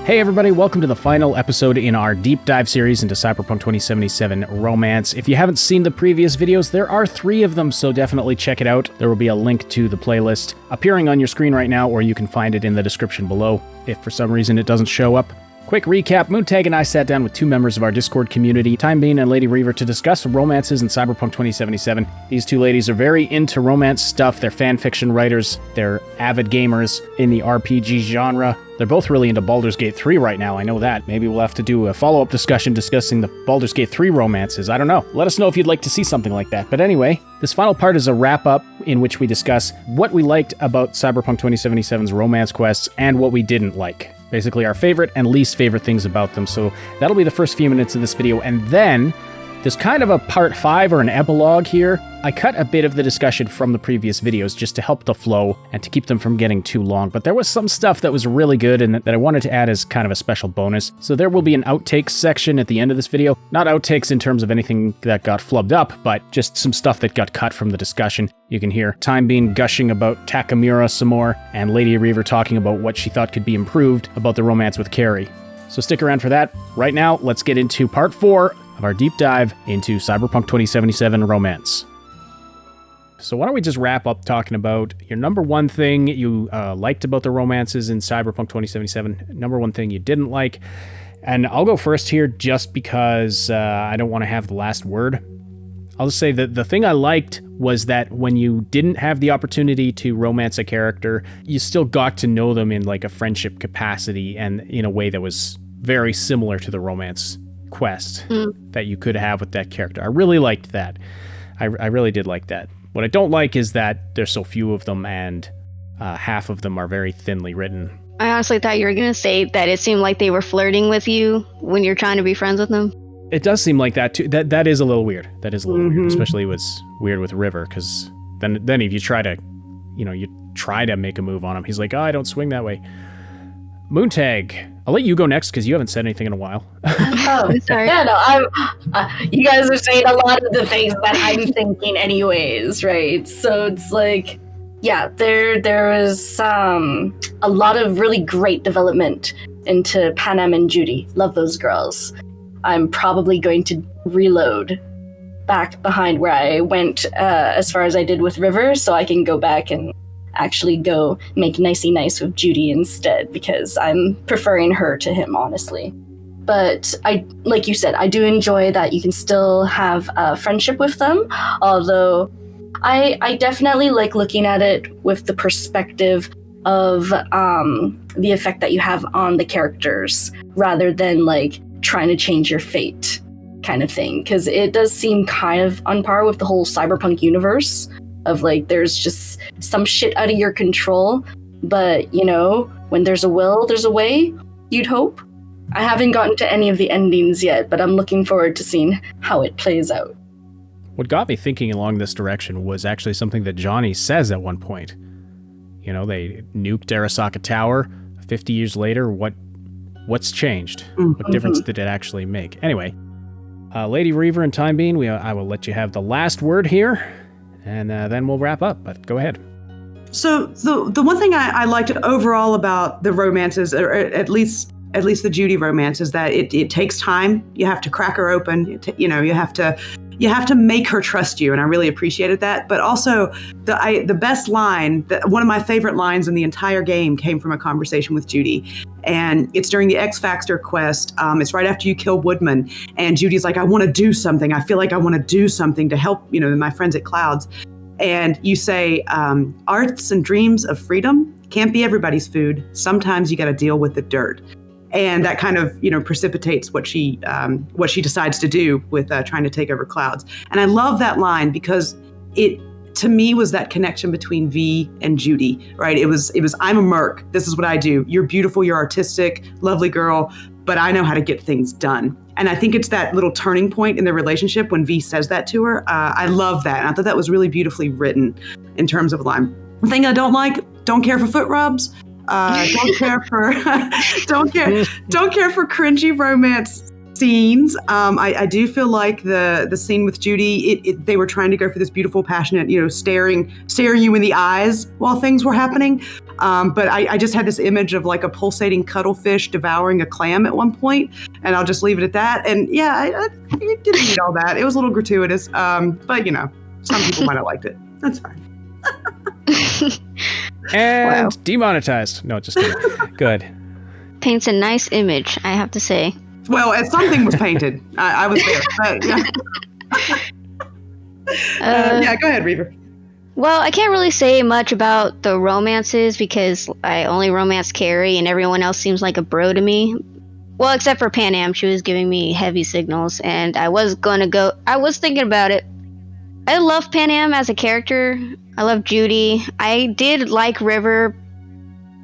Hey everybody, welcome to the final episode in our deep dive series into Cyberpunk 2077 Romance. If you haven't seen the previous videos, there are 3 of them, so definitely check it out. There will be a link to the playlist appearing on your screen right now, or you can find it in the description below if for some reason it doesn't show up. Quick recap, Outtake and I sat down with 2 members of our Discord community, Time Bean and Lady Reaver, to discuss romances in Cyberpunk 2077. These 2 ladies are very into romance stuff. They're fanfiction writers. They're avid gamers in the RPG genre. They're both really into Baldur's Gate 3 right now, I know that. Maybe we'll have to do a follow-up discussion discussing the Baldur's Gate 3 romances. I don't know. Let us know if you'd like to see something like that. But anyway, this final part is a wrap-up in which we discuss what we liked about Cyberpunk 2077's romance quests and what we didn't like. Basically our favorite and least favorite things about them. So that'll be the first few minutes of this video. And then there's kind of a part 5 or an epilogue here. I cut a bit of the discussion from the previous videos just to help the flow and to keep them from getting too long. But there was some stuff that was really good and that I wanted to add as kind of a special bonus. So there will be an outtakes section at the end of this video. Not outtakes in terms of anything that got flubbed up, but just some stuff that got cut from the discussion. You can hear Time Bean gushing about Takamura some more, and Lady Reaver talking about what she thought could be improved about the romance with Carrie. So stick around for that. Right now, let's get into part 4 of our deep dive into Cyberpunk 2077 Romance. So why don't we just wrap up talking about your number 1 thing you liked about the romances in Cyberpunk 2077, number 1 thing you didn't like. And I'll go first here just because I don't want to have the last word. I'll just say that the thing I liked was that when you didn't have the opportunity to romance a character, you still got to know them in like a friendship capacity and in a way that was very similar to the romance quest that you could have with that character. I really liked that. I really did like that. What I don't like is that there's so few of them and half of them are very thinly written. I honestly thought you were going to say that it seemed like they were flirting with you when you're trying to be friends with them. It does seem like that too. That is a little weird. That is a little weird. Especially it was weird with River, because then if you try to make a move on him, he's like, oh, I don't swing that way. Moontag, I'll let you go next because you haven't said anything in a while. Oh, sorry. Yeah, no, you guys are saying a lot of the things that I'm thinking anyways, right? So it's like, yeah, there is a lot of really great development into Panam and Judy. Love those girls. I'm probably going to reload back behind where I went as far as I did with River, so I can go back and actually go make nicey nice with Judy instead, because I'm preferring her to him, honestly. But like you said, I do enjoy that you can still have a friendship with them, although I definitely like looking at it with the perspective of the effect that you have on the characters, rather than like trying to change your fate kind of thing, because it does seem kind of on par with the whole Cyberpunk universe of like there's just some shit out of your control, but you know, when there's a will, there's a way, you'd hope. I haven't gotten to any of the endings yet, but I'm looking forward to seeing how it plays out. What got me thinking along this direction was actually something that Johnny says at one point. You know, they nuked Arasaka Tower. 50 years later, what's changed? What difference did it actually make? Anyway, Lady Reaver and Time Bean, I will let you have the last word here, and then we'll wrap up, but go ahead. So the one thing I liked overall about the romances, or at least the Judy romance, is that it takes time. You have to crack her open. You have to make her trust you, and I really appreciated that. But also, the best line, one of my favorite lines in the entire game, came from a conversation with Judy, and it's during the X Factor quest. It's right after you kill Woodman, and Judy's like, "I want to do something. I feel like I want to do something to help, my friends at Clouds." And you say, "Arts and dreams of freedom can't be everybody's food. Sometimes you got to deal with the dirt." And that kind of, precipitates what she decides to do with trying to take over Clouds. And I love that line because it, to me, was that connection between V and Judy, right? It was, I'm a merc. This is what I do. You're beautiful. You're artistic, lovely girl, but I know how to get things done. And I think it's that little turning point in their relationship when V says that to her. I love that. And I thought that was really beautifully written in terms of a line. The thing I don't like, don't care for foot rubs. Don't care for cringy romance scenes. I do feel like the scene with Judy, they were trying to go for this beautiful, passionate, staring you in the eyes while things were happening. But I just had this image of like a pulsating cuttlefish devouring a clam at one point, and I'll just leave it at that. And yeah, I didn't need all that. It was a little gratuitous, but some people might have liked it. That's fine. And demonetized. No, just kidding. Good. Paints a nice image, I have to say. Well, as something was painted, I was there. Yeah, go ahead, Reaver. Well, I can't really say much about the romances because I only romance Carrie and everyone else seems like a bro to me. Well, except for Pan Am, she was giving me heavy signals, and I was thinking about it. I love Pan Am as a character. I love Judy. I did like River,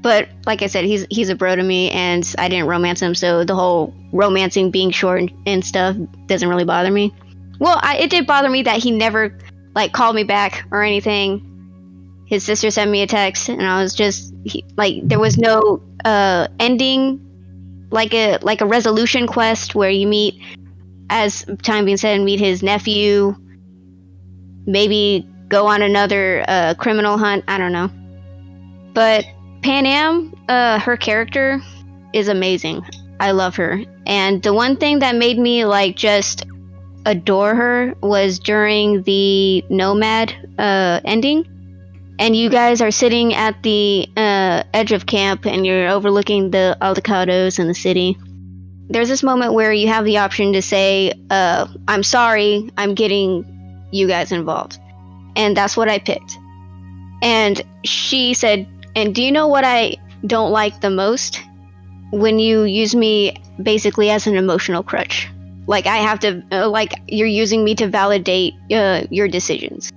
but like I said, he's a bro to me, and I didn't romance him, so the whole romancing being short and stuff doesn't really bother me. Well, it did bother me that he never called me back or anything. His sister sent me a text, and I was just there was no ending, like a resolution quest where you meet, as time being said, meet his nephew, maybe go on another criminal hunt. I don't know, but Pan Am, her character is amazing. I love her, and the one thing that made me just adore her was during the Nomad ending, and you guys are sitting at the edge of camp and you're overlooking the avocados in the city. There's this moment where you have the option to say, I'm sorry, I'm getting you guys involved, and that's what I picked. And she said, and do you know what I don't like the most? When you use me basically as an emotional crutch. I have to, you're using me to validate your decisions.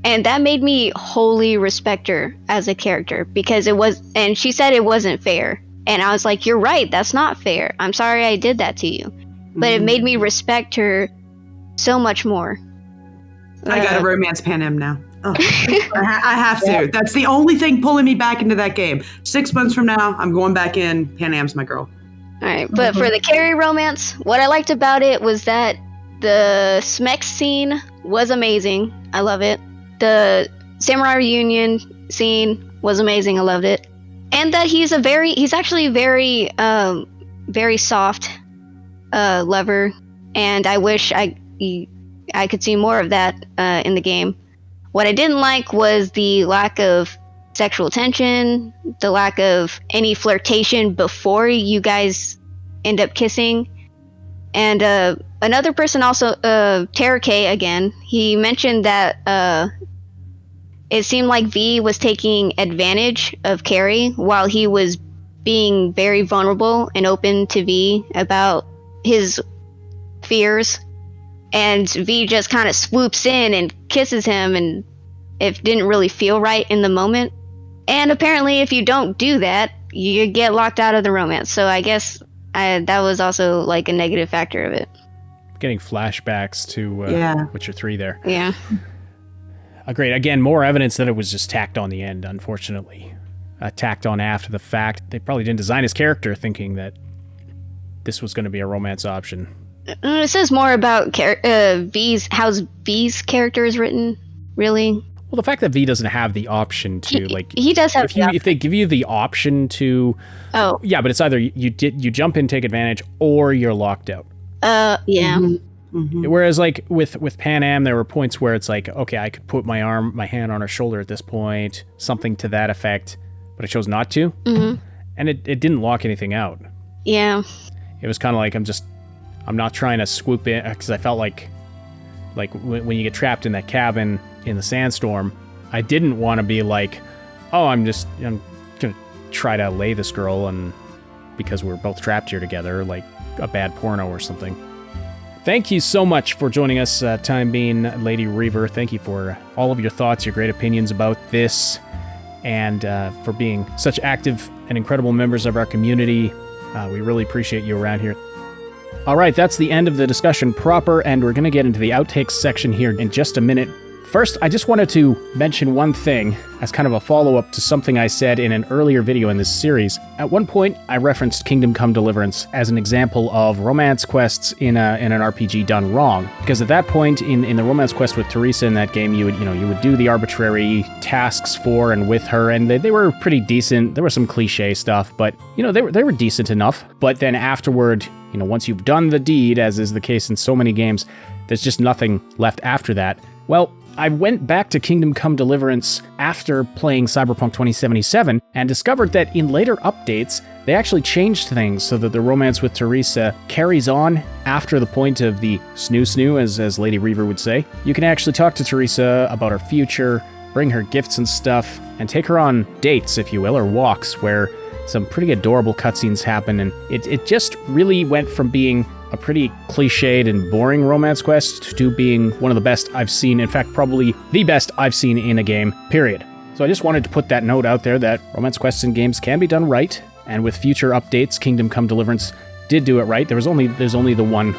And that made me wholly respect her as a character because and she said it wasn't fair. And I was like, you're right, that's not fair. I'm sorry I did that to you. But it made me respect her so much more. I got to romance Pan Am now. Oh, I have to. Yeah. That's the only thing pulling me back into that game. 6 months from now, I'm going back in. Pan Am's my girl. All right, but for the Carrie romance, what I liked about it was that the Smex scene was amazing. I love it. The Samurai Reunion scene was amazing. I loved it. And that he's actually very, very soft lover. And I wish I could see more of that in the game. What I didn't like was the lack of sexual tension, the lack of any flirtation before you guys end up kissing. And another person also, Terra K again, he mentioned that it seemed like V was taking advantage of Carrie while he was being very vulnerable and open to V about his fears. And V just kind of swoops in and kisses him, and it didn't really feel right in the moment. And apparently if you don't do that, you get locked out of the romance. So I guess that was also a negative factor of it. Getting flashbacks to Witcher 3 there. Yeah. Great. Again, more evidence that it was just tacked on the end, unfortunately. Tacked on after the fact. They probably didn't design his character thinking that this was going to be a romance option. It says more about how V's character is written, really. Well, the fact that V doesn't have the option to he does have if they give you the option to yeah, but it's either you jump in, take advantage, or you're locked out. Yeah. Mm-hmm. Mm-hmm. Whereas with Pan Am, there were points where it's okay, I could put my hand on her shoulder at this point, something to that effect, but I chose not to, and it didn't lock anything out. Yeah. It was kind of I'm not trying to swoop in because I felt like when you get trapped in that cabin in the sandstorm, I didn't want to be I'm gonna try to lay this girl, and because we're both trapped here together, like a bad porno or something. Thank you so much for joining us, time being Lady Reaver. Thank you for all of your thoughts, your great opinions about this, and for being such active and incredible members of our community. We really appreciate you around here. All right, that's the end of the discussion proper, and we're going to get into the outtakes section here in just a minute. First, I just wanted to mention one thing as kind of a follow-up to something I said in an earlier video in this series. At one point, I referenced Kingdom Come Deliverance as an example of romance quests in an RPG done wrong. Because at that point, in the romance quest with Teresa in that game, you would do the arbitrary tasks for and with her, and they were pretty decent. There was some cliche stuff, but they were decent enough. But then afterward, once you've done the deed, as is the case in so many games, there's just nothing left after that. Well, I went back to Kingdom Come Deliverance after playing Cyberpunk 2077 and discovered that in later updates, they actually changed things so that the romance with Teresa carries on after the point of the snoo, as Lady Reaver would say. You can actually talk to Teresa about her future, bring her gifts and stuff, and take her on dates, if you will, or walks, where some pretty adorable cutscenes happen, and it just really went from being a pretty cliched and boring romance quest to being one of the best I've seen, in fact, probably the best I've seen in a game, period. So I just wanted to put that note out there that romance quests in games can be done right, and with future updates, Kingdom Come Deliverance did do it right. There's only the one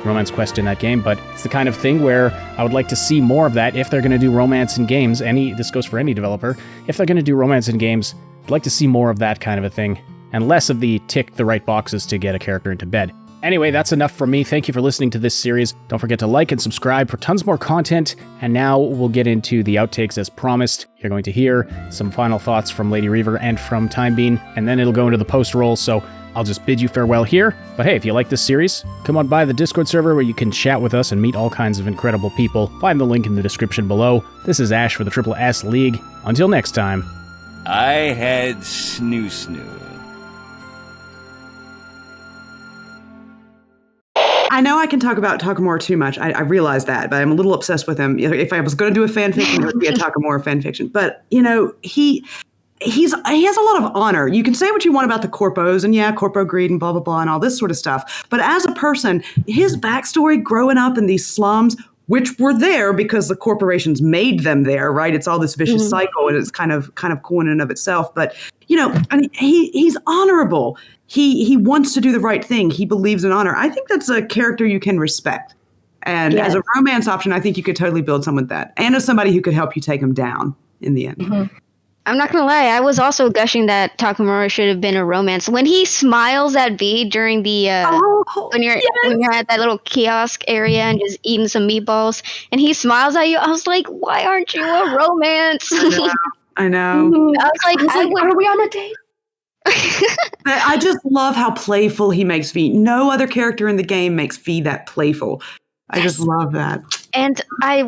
romance quest in that game, but it's the kind of thing where I would like to see more of that if they're going to do romance in games. This goes for any developer. If they're going to do romance in games, I'd like to see more of that kind of a thing, and less of the tick the right boxes to get a character into bed. Anyway, that's enough from me. Thank you for listening to this series. Don't forget to like and subscribe for tons more content. And now we'll get into the outtakes as promised. You're going to hear some final thoughts from Lady Reaver and from Time Bean, and then it'll go into the post roll, so I'll just bid you farewell here. But hey, if you like this series, come on by the Discord server where you can chat with us and meet all kinds of incredible people. Find the link in the description below. This is Ash for the Triple S League. Until next time. I had snoo. I know I can talk about Takamura too much. I realize that, but I'm a little obsessed with him. If I was going to do a fan fiction, it would be a Takamura fan fiction. But he has a lot of honor. You can say what you want about the corpos and corpo greed and blah blah blah and all this sort of stuff. But as a person, his backstory growing up in these slums, which were there because the corporations made them there, right? It's all this vicious cycle, and it's kind of cool in and of itself. But he's honorable. He wants to do the right thing. He believes in honor. I think that's a character you can respect. And as a romance option, I think you could totally build someone with that. And as somebody who could help you take him down in the end. Mm-hmm. I'm not going to lie. I was also gushing that Takamura should have been a romance. When he smiles at V during the, when you're at that little kiosk area and just eating some meatballs, and he smiles at you, I was like, why aren't you a romance? I know. I was like, are we on a date? I just love how playful he makes V. No other character in the game makes V that playful. I just love that. And I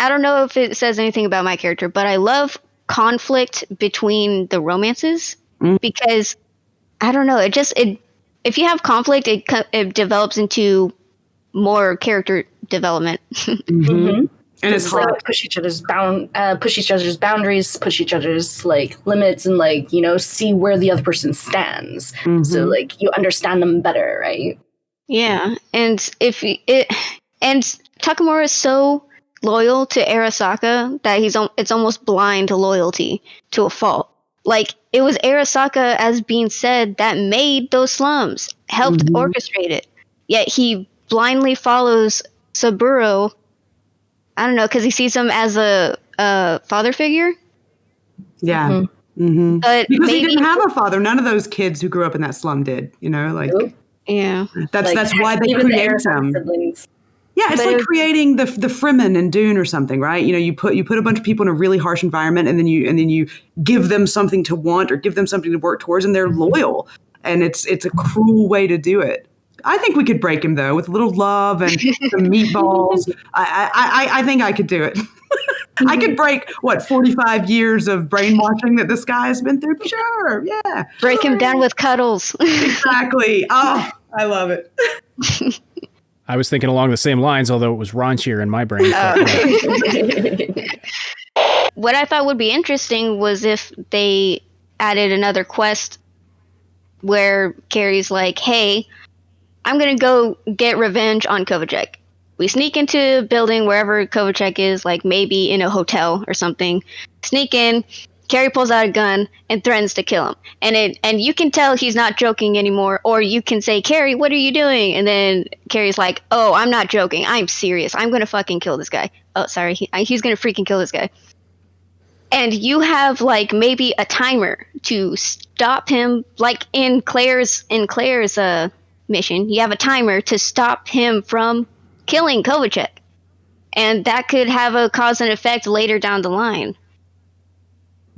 don't know if it says anything about my character, but I love conflict between the romances because I don't know. If you have conflict, it develops into more character development. Mm-hmm. And it's hard. Push each other's boundaries, push each other's limits, and see where the other person stands. Mm-hmm. So you understand them better, right? Yeah, and and Takamura is so loyal to Arasaka that it's almost blind to loyalty to a fault. It was Arasaka, as being said, that made those slums, helped orchestrate it. Yet he blindly follows Saburo. I don't know, because he sees him as a father figure. Yeah. Mm-hmm. Mm-hmm. But because he didn't have a father. None of those kids who grew up in that slum did. Yeah. That's why they created them. Siblings. Yeah, it's like creating the Fremen in Dune or something, right? You put a bunch of people in a really harsh environment, and then you give them something to want or give them something to work towards, and they're loyal. And it's a cruel way to do it. I think we could break him though with a little love and some meatballs. I think I could do it. I could break 45 years of brainwashing that this guy has been through. Sure, yeah. Break him down with cuddles. Exactly. Oh, I love it. I was thinking along the same lines, although it was raunchier in my brain. What I thought would be interesting was if they added another quest where Carrie's like, hey, I'm going to go get revenge on Kovacic. We sneak into a building wherever Kovacic is, maybe in a hotel or something. Sneak in, Carrie pulls out a gun and threatens to kill him. And you can tell he's not joking anymore, or you can say, Carrie, what are you doing? And then Carrie's like, oh, I'm not joking. I'm serious. I'm going to fucking kill this guy. Oh, sorry. He's going to freaking kill this guy. And you have like maybe a timer to stop him, like in Claire's mission. You have a timer to stop him from killing Kovacic. And that could have a cause and effect later down the line.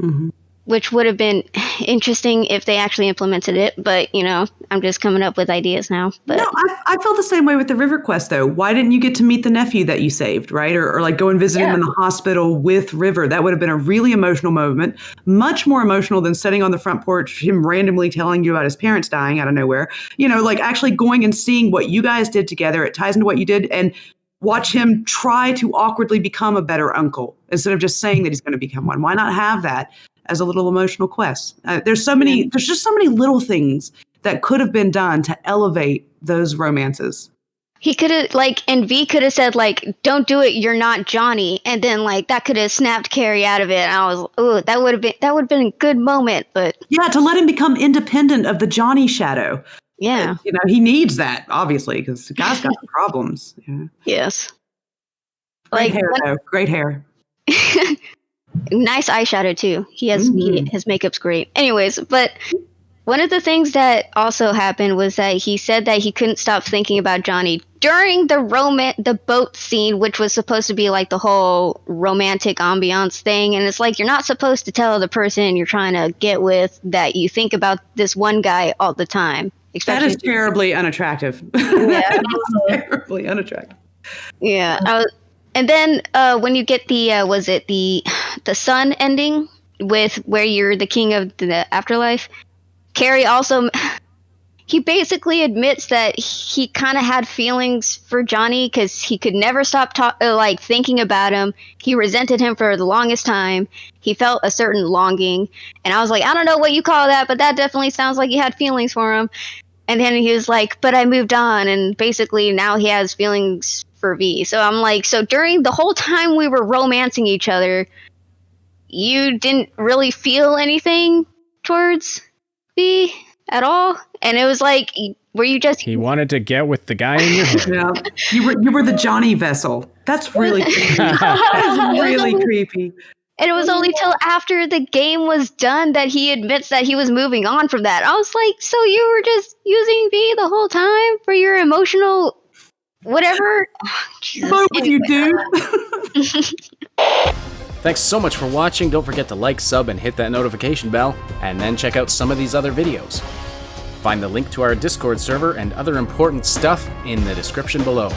Mm-hmm. Which would have been interesting if they actually implemented it, but you know, I'm just coming up with ideas now. But no, I felt the same way with the River Quest, though. Why didn't you get to meet the nephew that you saved, right? Or like go and visit him in the hospital with River? That would have been a really emotional moment, much more emotional than sitting on the front porch, him randomly telling you about his parents dying out of nowhere. You know, like actually going and seeing what you guys did together. It ties into what you did, and watch him try to awkwardly become a better uncle instead of just saying that he's going to become one. Why not have that as a little emotional quest? There's just so many little things that could have been done to elevate those romances. he could have and V could have said don't do it, you're not Johnny, and then that could have snapped Carrie out of it. And I was, ooh, that would have been a good moment. But yeah, to let him become independent of the Johnny shadow. Yeah, you know, he needs that obviously because the guy's got problems. Yeah. Yes, great hair though. Great hair. Nice eyeshadow too. He has his makeup's great. Anyways, but one of the things that also happened was that he said that he couldn't stop thinking about Johnny during the boat scene, which was supposed to be the whole romantic ambiance thing. And it's you're not supposed to tell the person you're trying to get with that you think about this one guy all the time. That is terribly unattractive. Yeah, terribly unattractive. Yeah. And then when you get the sun ending with where you're the king of the afterlife, Carrie also, he basically admits that he kind of had feelings for Johnny because he could never stop thinking about him. He resented him for the longest time. He felt a certain longing. And I was like, I don't know what you call that, but that definitely sounds like you had feelings for him. And then he was like, but I moved on. And basically now he has feelings for V. So I'm like, so during the whole time we were romancing each other, you didn't really feel anything towards V at all? And it was were you just... He wanted to get with the guy in your head. Yeah. You were the Johnny vessel. That's really creepy. That's really creepy. And it was only till after the game was done that he admits that he was moving on from that. I was like, so you were just using V the whole time for your emotional whatever? What would you do? Thanks so much for watching. Don't forget to like, sub, and hit that notification bell, and then check out some of these other videos. Find the link to our Discord server and other important stuff in the description below.